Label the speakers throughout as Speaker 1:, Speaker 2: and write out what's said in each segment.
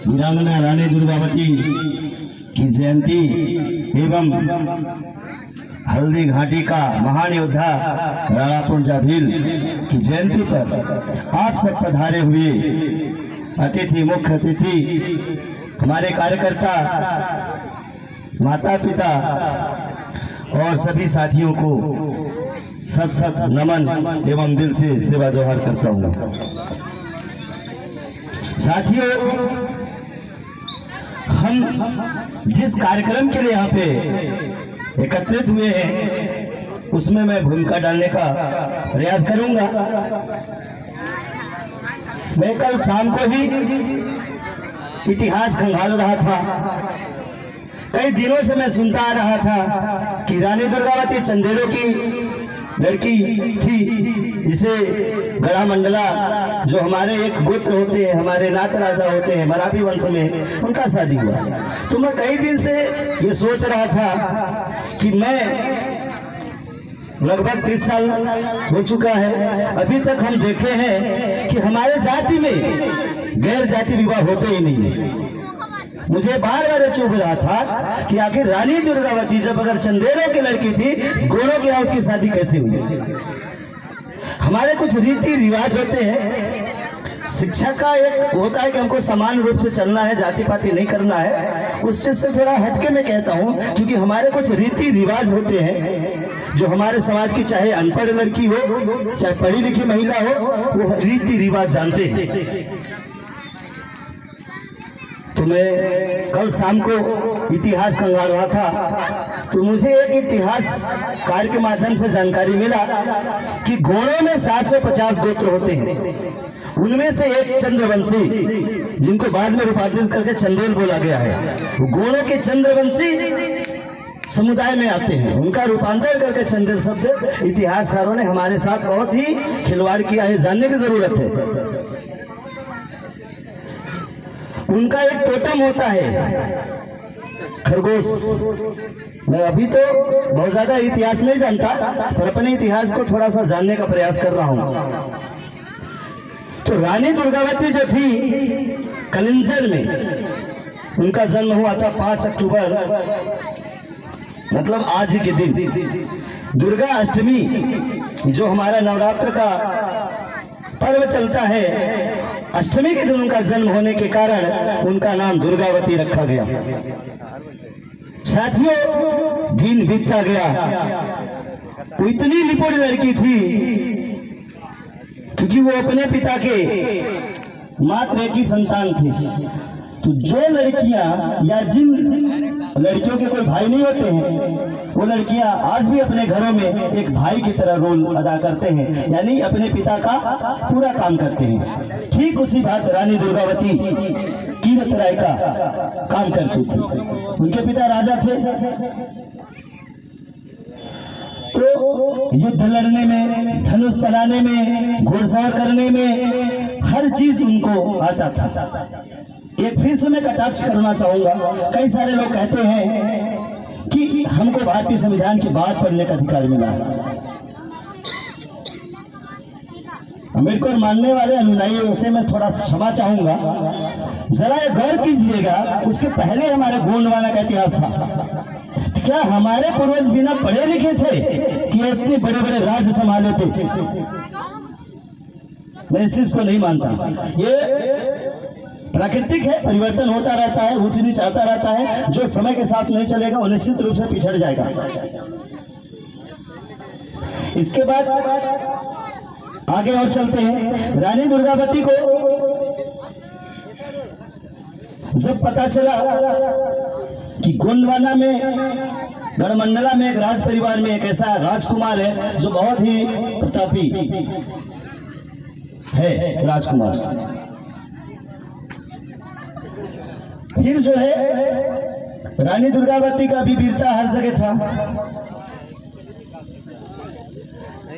Speaker 1: वीरांगना रानी दुर्गावती की जयंती एवं हल्दी घाटी का महान योद्धा राणापुंजा भील की जयंती पर आप सब पधारे हुए अतिथि, मुख्य अतिथि, हमारे कार्यकर्ता, माता पिता और सभी साथियों को सत सत नमन एवं दिल से सेवा जोहार करता हूँ। साथियों, हम जिस कार्यक्रम के लिए यहाँ पे एकत्रित हुए हैं उसमें मैं भूमिका डालने का प्रयास करूंगा। मैं कल शाम को ही इतिहास खंगाल रहा था। कई दिनों से मैं सुनता आ रहा था कि रानी दुर्गावती चंदेलों की लड़की थी, जिसे गढ़ा मंडला, जो हमारे एक गोत्र होते हैं, हमारे नात राजा होते हैं मराठी वंश में, उनका शादी हुआ। तो मैं कई दिन से ये सोच रहा था कि मैं लगभग 30 साल हो चुका है, अभी तक हम देखे हैं कि हमारे जाति में गैर जाति विवाह होते ही नहीं है। मुझे बार बार चुभ रहा था कि आखिर रानी दुर्गावती जब अगर चंदेलों की लड़की थी, गोरों के यहाँ उसकी शादी कैसे हुई? हमारे कुछ रीति रिवाज होते हैं। शिक्षा का एक होता है कि हमको समान रूप से चलना है, जाति पाति नहीं करना है। उस चीज से थोड़ा हटके मैं कहता हूँ, क्योंकि हमारे कुछ रीति रिवाज होते हैं जो हमारे समाज की, चाहे अनपढ़ लड़की हो चाहे पढ़ी लिखी महिला हो, वो रीति रिवाज जानते हैं। तो मैं कल शाम को इतिहास खंगाल रहा था, तो मुझे एक इतिहास कार्य के माध्यम से जानकारी मिला कि गोरों में 750 गोत्र होते हैं। उनमें से एक चंद्रवंशी, जिनको बाद में रूपांतरित करके चंदेल बोला गया है, वो गोरों के चंद्रवंशी समुदाय में आते हैं। उनका रूपांतर करके चंदेल शब्द इतिहासकारों ने हमारे साथ बहुत ही खिलवाड़ किया है, जानने की जरूरत है। उनका एक टोटम होता है खरगोश। मैं अभी तो बहुत ज्यादा इतिहास नहीं जानता, पर अपने इतिहास को थोड़ा सा जानने का प्रयास कर रहा हूँ। तो रानी दुर्गावती जो थी कलिंजर में, उनका जन्म हुआ था 5 अक्टूबर, मतलब आज ही के दिन। दुर्गा अष्टमी, जो हमारा नवरात्र का पर्व चलता है, अष्टमी के दिन उनका जन्म होने के कारण उनका नाम दुर्गावती रखा गया। साथियों, दिन बीतता गया, वो इतनी निपुण लड़की थी क्योंकि वो अपने पिता के मात्र एक ही संतान थी। तो जो लड़कियां या जिन लड़कियों के कोई भाई नहीं होते हैं, वो लड़कियां आज भी अपने घरों में एक भाई की तरह रोल अदा करते हैं, यानी अपने पिता का पूरा काम करते हैं। ठीक उसी बात रानी दुर्गावती कीरत राय का काम करती थी। उनके पिता राजा थे, तो युद्ध लड़ने में, धनुष चलाने में, घुड़सवार करने में हर चीज उनको आता था। एक फिर से मैं कटाक्ष करना चाहूंगा। कई सारे लोग कहते हैं कि हमको भारतीय संविधान की बात पढ़ने का अधिकार मिला। अम्बेडकर मानने वाले अनुयायियों से मैं थोड़ा क्षमा चाहूंगा, जरा गौर कीजिएगा, उसके पहले हमारे गोंडवाना का इतिहास था। क्या हमारे पूर्वज बिना पढ़े लिखे थे कि इतने बड़े बड़े राज्य संभाले थे? मैं इस चीज को नहीं मानता। ये प्राकृतिक है, परिवर्तन होता रहता है, ऊंच नीच आता रहता है। जो समय के साथ नहीं चलेगा वो निश्चित रूप से पिछड़ जाएगा। इसके बाद आगे और चलते हैं। रानी दुर्गावती को जब पता चला कि गोंडवाना में, गढ़मंडला में एक राज परिवार में एक ऐसा राजकुमार है जो बहुत ही प्रतापी है, राजकुमार, फिर जो है रानी दुर्गावती का भी वीरता हर जगह था।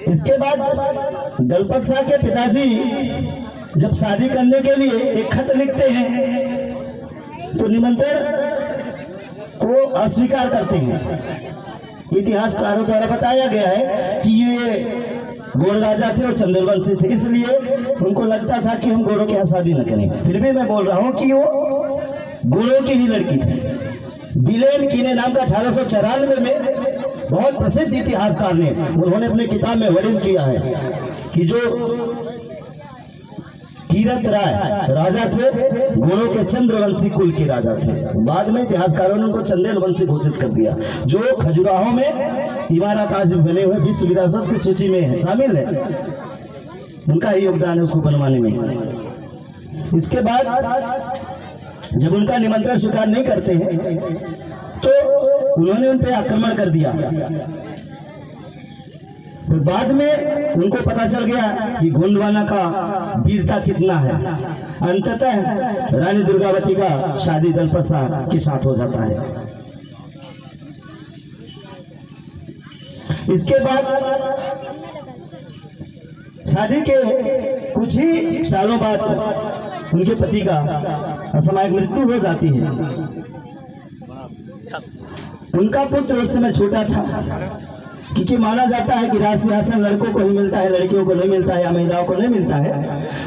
Speaker 1: इसके बाद दलपत शाह के पिताजी जब शादी करने के लिए एक खत लिखते हैं तो निमंत्रण को अस्वीकार करते हैं। इतिहासकारों द्वारा बताया गया है कि ये गोड़ राजा थे और चंद्रवंशी थे, इसलिए उनको लगता था कि हम गोरों के यहाँ शादी न करें। फिर भी मैं बोल रहा हूँ कि वो गोरों की ही लड़की थी। बिलेन कीने नाम का 1894 में बहुत प्रसिद्ध इतिहासकार ने उन्होंने अपने किताब में वर्णन किया है कि जो कीरत राय राजा थे गोरों के चंद्रवंशी कुल के राजा थे। बाद में इतिहासकारों ने उनको चंदेल वंशी घोषित कर दिया, जो खजुराहो में इमारत आज बने हुए विश्व विरासत की सूची में है, शामिल है। उनका ही योगदान है उसको बनवाने में। इसके बाद जब उनका निमंत्रण स्वीकार नहीं करते हैं तो उन्होंने उन पर आक्रमण कर दिया। फिर बाद में उनको पता चल गया कि गोंडवाना का वीरता कितना है। अंततः रानी दुर्गावती का शादी दलपत शाह के साथ हो जाता है। इसके बाद शादी के कुछ ही सालों बाद उनके पति का असामयिक मृत्यु हो जाती है। उनका पुत्र उस समय छोटा था, क्योंकि माना जाता है कि राज सिंहासन लड़कों को ही मिलता है, लड़कियों को नहीं मिलता है या महिलाओं को नहीं मिलता है।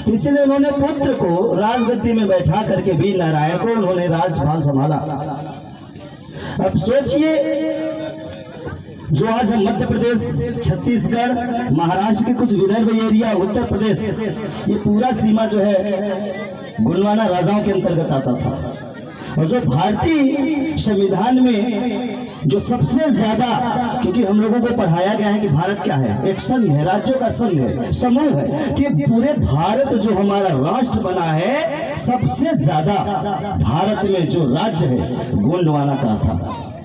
Speaker 1: इसलिए उन्होंने पुत्र को राजगद्दी में बैठा करके वीर नारायण को उन्होंने राजपाल संभाला। अब सोचिए, जो आज हम मध्य प्रदेश, छत्तीसगढ़, महाराष्ट्र के कुछ विदर्भ एरिया, उत्तर प्रदेश, ये पूरा सीमा जो है गोंडवाना राजाओं के अंतर्गत आता था। और जो भारतीय संविधान में जो सबसे ज्यादा, क्योंकि हम लोगों को पढ़ाया गया है कि भारत क्या है, एक संघ है, राज्यों का संघ है, समूह है, कि पूरे भारत जो हमारा राष्ट्र बना है, सबसे ज्यादा भारत में जो राज्य है गोंडवाना का था।